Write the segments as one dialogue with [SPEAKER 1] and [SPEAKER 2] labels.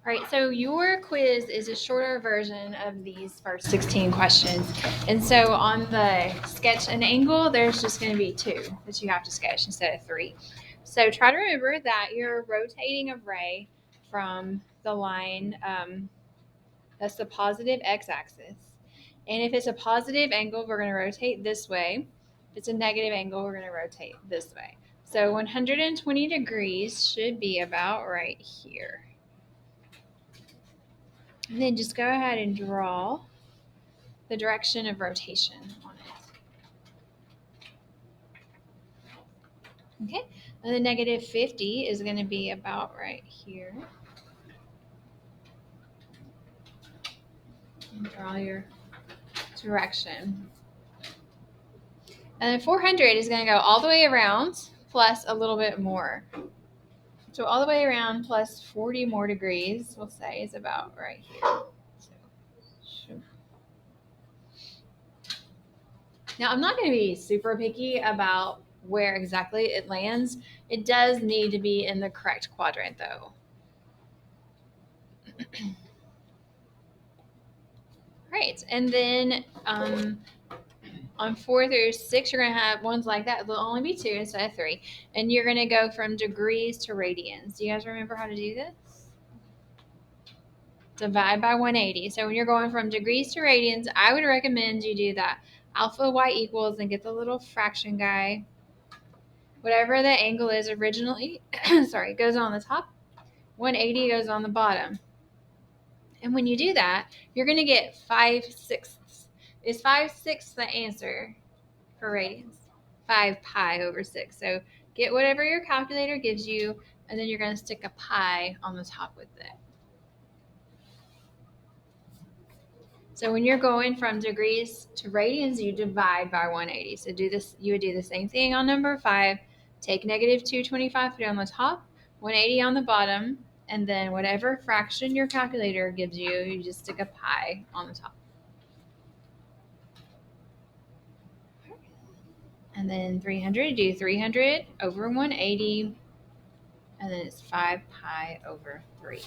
[SPEAKER 1] All right, so your quiz is a shorter version of these first 16 questions. And so on the sketch an angle, there's just going to be 2 that you have to sketch instead of 3. So try to remember that you're rotating a ray from the line, that's the positive x-axis. And if it's a positive angle, we're going to rotate this way. If it's a negative angle, we're going to rotate this way. So 120 degrees should be about right here. And then just go ahead and draw the direction of rotation on it. Okay, and the negative 50 is going to be about right here. And draw your direction. And then 400 is going to go all the way around plus a little bit more. So all the way around plus 40 more degrees, we'll say, is about right here. So, now, I'm not going to be super picky about where exactly it lands. It does need to be in the correct quadrant, though. Right, and then on 4 through 6, you're going to have ones like that. There'll only be 2 instead of 3. And you're going to go from degrees to radians. Do you guys remember how to do this? Divide by 180. So when you're going from degrees to radians, I would recommend you do that. Alpha y equals and get the little fraction guy. Whatever the angle is originally, goes on the top. 180 goes on the bottom. And when you do that, you're going to get 5/6. Is 5/6 the answer for radians? 5 pi over 6. So get whatever your calculator gives you, and then you're going to stick a pi on the top with it. So when you're going from degrees to radians, you divide by 180. So you would do the same thing on number 5. Take negative 225, put it on the top, 180 on the bottom, and then whatever fraction your calculator gives you, you just stick a pi on the top. And then 300, do 300 over 180, and then it's 5 pi over 3.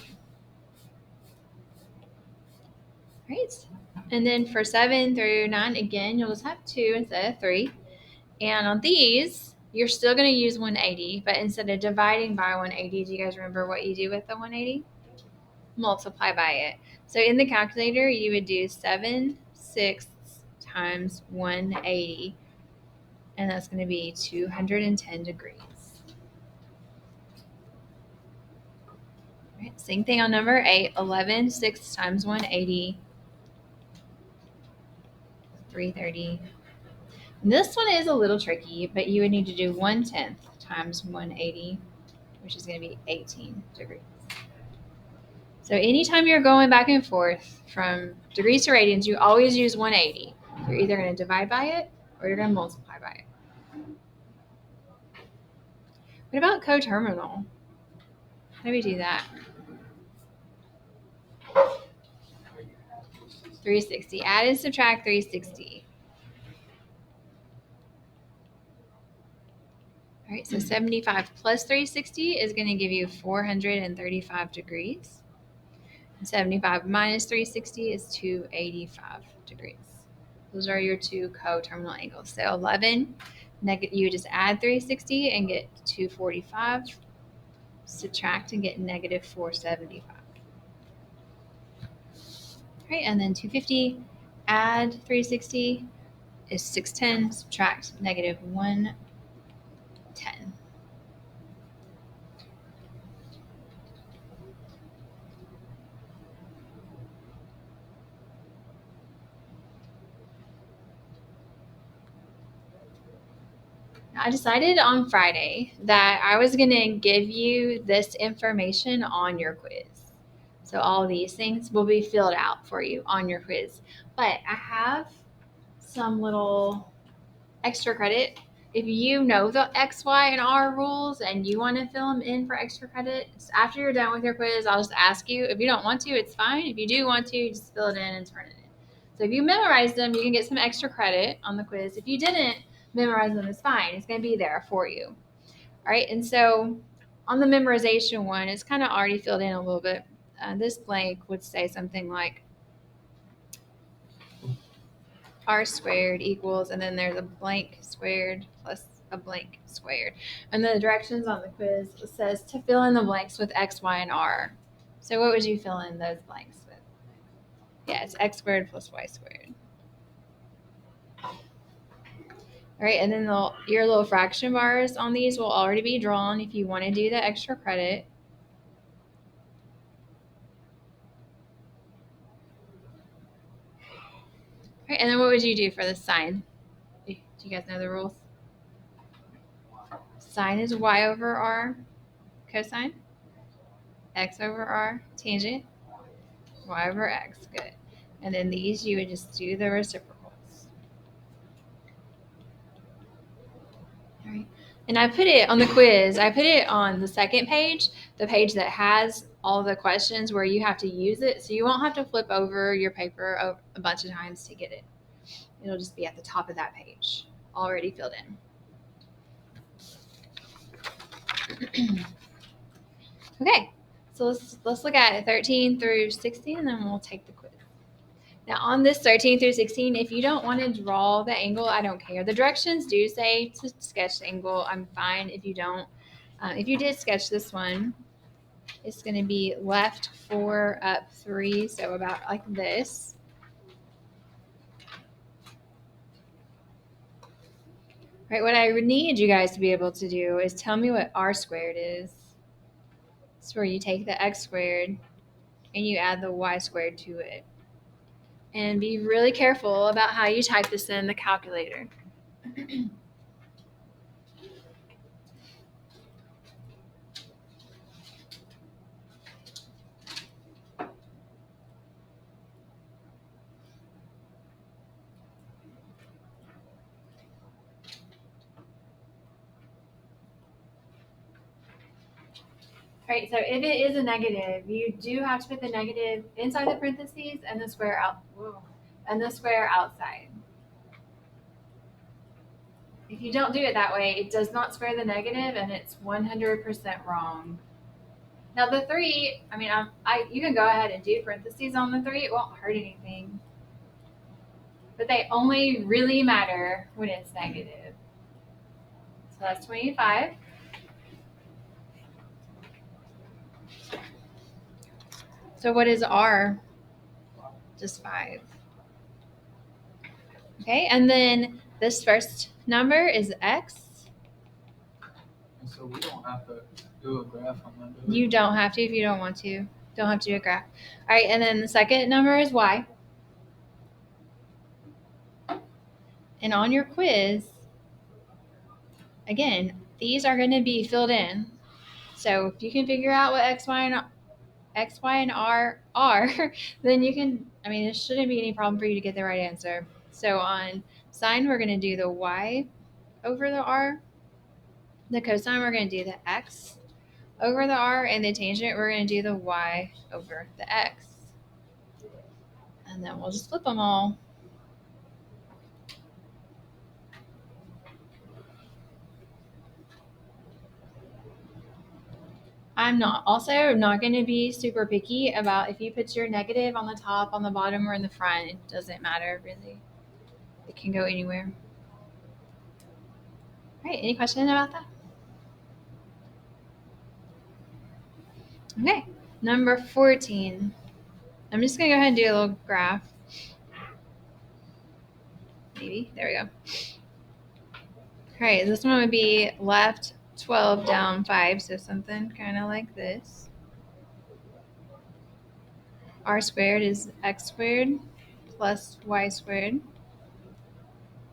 [SPEAKER 1] Right. And then for 7 through 9, again, you'll just have 2 instead of 3. And on these, you're still going to use 180, but instead of dividing by 180, do you guys remember what you do with the 180? Multiply by it. So in the calculator, you would do 7/6 times 180, and that's going to be 210 degrees. Right, same thing on number 8, 11/6 times 180, 330. And this one is a little tricky, but you would need to do 1/10 times 180, which is going to be 18 degrees. So anytime you're going back and forth from degrees to radians, you always use 180. You're either going to divide by it or you're going to multiply by it. What about coterminal? How do we do that? 360. Add and subtract 360. All right, so 75 plus 360 is going to give you 435 degrees. And 75 minus 360 is 285 degrees. Those are your 2 coterminal angles. So 11, you just add 360 and get 245. Subtract and get negative 475. All right, and then 250, add 360 is 610. Subtract negative 110. I decided on Friday that I was going to give you this information on your quiz. So all these things will be filled out for you on your quiz. But I have some little extra credit. If you know the X, Y, and R rules and you want to fill them in for extra credit, after you're done with your quiz, I'll just ask you. If you don't want to, it's fine. If you do want to, just fill it in and turn it in. So if you memorize them, you can get some extra credit on the quiz. If you didn't memorize them, it's fine. It's going to be there for you. All right. And so on the memorization one, it's kind of already filled in a little bit. this blank would say something like r squared equals, and then there's a blank squared plus a blank squared. And the directions on the quiz says to fill in the blanks with x, y, and r. So what would you fill in those blanks with? Yeah, it's x squared plus y squared. All right, and then your little fraction bars on these will already be drawn if you want to do the extra credit. All right, and then what would you do for the sine? Do you guys know the rules? Sine is y over r, cosine, x over r, tangent, y over x, good. And then these, you would just do the reciprocals. All right. And I put it on the quiz, I put it on the second page, the page that has all the questions where you have to use it. So you won't have to flip over your paper a bunch of times to get it. It'll just be at the top of that page, already filled in. Okay, so let's look at 13 through 16, and then we'll take the quiz. Now on this 13 through 16, if you don't want to draw the angle, I don't care. The directions do say to sketch the angle. I'm fine if you don't. If you did sketch this one, it's going to be left 4, up 3, so about like this. Right, what I need you guys to be able to do is tell me what r squared is. It's where you take the x squared and you add the y squared to it. And be really careful about how you type this in the calculator. Right, so if it is a negative, you do have to put the negative inside the parentheses and the square out. Whoa, and the square outside. If you don't do it that way, it does not square the negative, and it's 100% wrong. Now the 3, I mean, you can go ahead and do parentheses on the 3. It won't hurt anything. But they only really matter when it's negative. So that's 25. So what is r? Just 5. Okay, and then this first number is x.
[SPEAKER 2] And so we don't have to do a graph on that, do we?
[SPEAKER 1] You don't have to if you don't want to. Don't have to do a graph. All right, and then the second number is y. And on your quiz, again, these are going to be filled in. So if you can figure out what x, y, and r are, then you can, I mean, it shouldn't be any problem for you to get the right answer. So on sine, we're going to do the y over the r. The cosine, we're going to do the x over the r. And the tangent, we're going to do the y over the x. And then we'll just flip them all. I'm not going to be super picky about if you put your negative on the top, on the bottom, or in the front. It doesn't matter really. It can go anywhere. All right, any questions about that? Okay, number 14. I'm just going to go ahead and do a little graph. Maybe. There we go. All right, this one would be left 12, down 5, so something kind of like this. R squared is x squared plus y squared.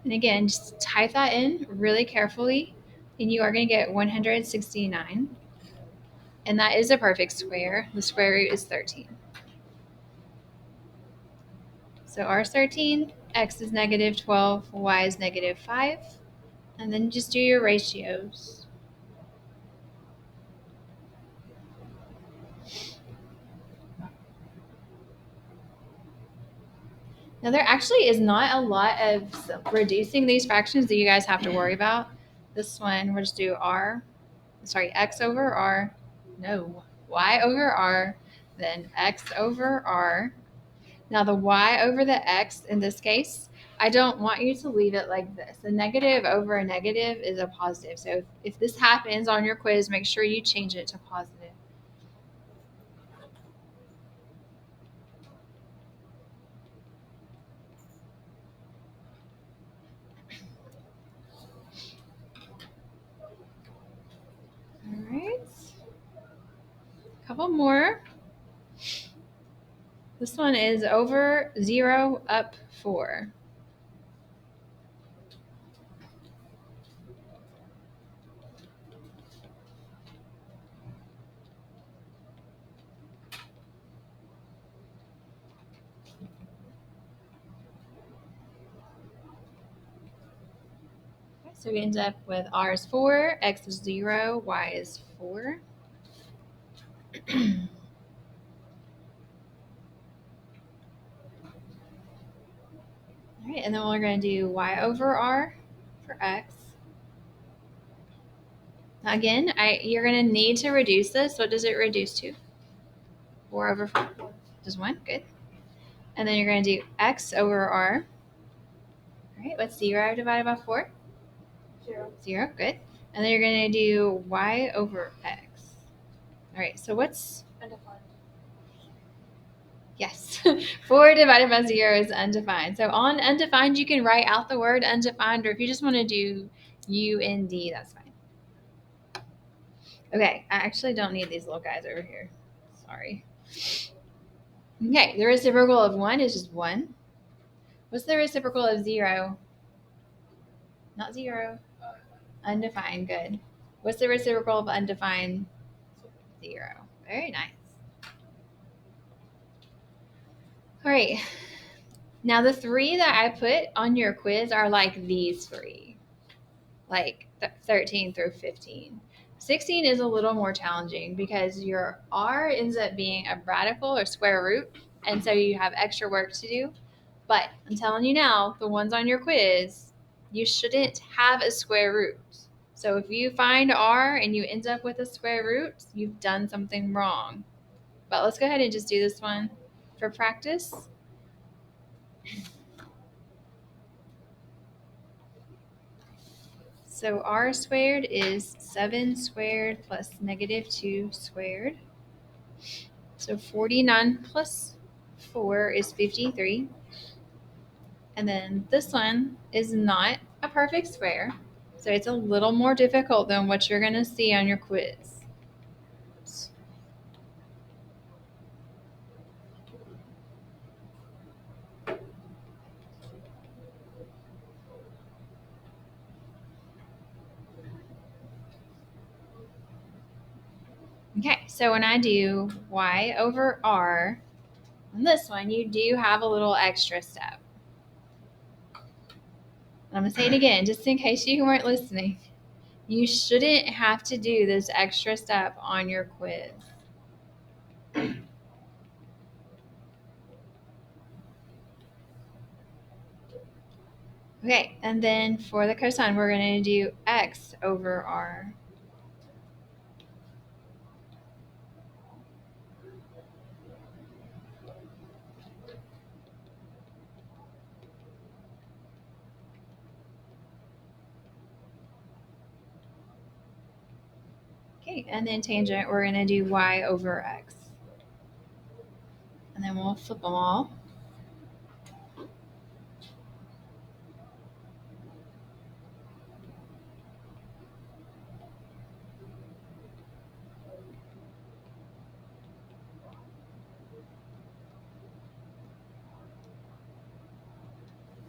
[SPEAKER 1] And again, just type that in really carefully, and you are going to get 169. And that is a perfect square. The square root is 13. So r is 13, x is negative 12, y is negative 5. And then just do your ratios. Now there actually is not a lot of reducing these fractions that you guys have to worry about. This one, we'll just do y over r, then x over r. Now the y over the x in this case, I don't want you to leave it like this. A negative over a negative is a positive. So if this happens on your quiz, make sure you change it to positive. All right. A couple more. This one is over 0 up 4. So we end up with r is 4, x is 0, y is 4. All right, and then we're going to do y over r for x. Now again, you're going to need to reduce this. What does it reduce to? 4 over 4. Just 1, good. And then you're going to do x over r. All right, what's 0 divided by 4?
[SPEAKER 3] 0.
[SPEAKER 1] 0, good. And then you're going to do y over x. All right, so what's...
[SPEAKER 3] Undefined.
[SPEAKER 1] Yes, 4 divided by 0 is undefined. So on undefined, you can write out the word undefined, or if you just want to do UND, that's fine. Okay, I actually don't need these little guys over here. Sorry. Okay, the reciprocal of 1 is just 1. What's the reciprocal of 0? Not 0. Undefined, good. What's the reciprocal of undefined? 0. Very nice. All right. Now the 3 that I put on your quiz are like these 3. Like 13 through 15. 16 is a little more challenging because your r ends up being a radical or square root, and so you have extra work to do. But I'm telling you now, the ones on your quiz, you shouldn't have a square root. So if you find r and you end up with a square root, you've done something wrong. But let's go ahead and just do this one for practice. So r squared is 7 squared plus negative 2 squared. So 49 plus 4 is 53. And then this one is not a perfect square. So it's a little more difficult than what you're going to see on your quiz. Okay, so when I do y over r, on this one, you do have a little extra step. I'm going to say it again, just in case you weren't listening. You shouldn't have to do this extra step on your quiz. Okay, and then for the cosine, we're going to do x over r. Okay, and then tangent, we're going to do y over x. And then we'll flip them all.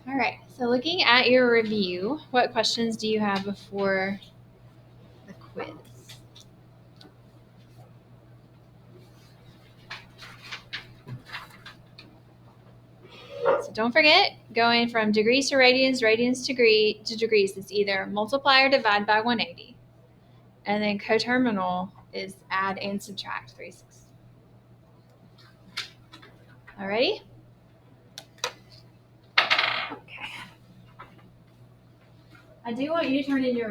[SPEAKER 1] All right, so looking at your review, what questions do you have before the quiz? So don't forget, going from degrees to radians, radians to degrees is either multiply or divide by 180. And then coterminal is add and subtract 3/6. Alrighty? Okay. I do want you to turn in your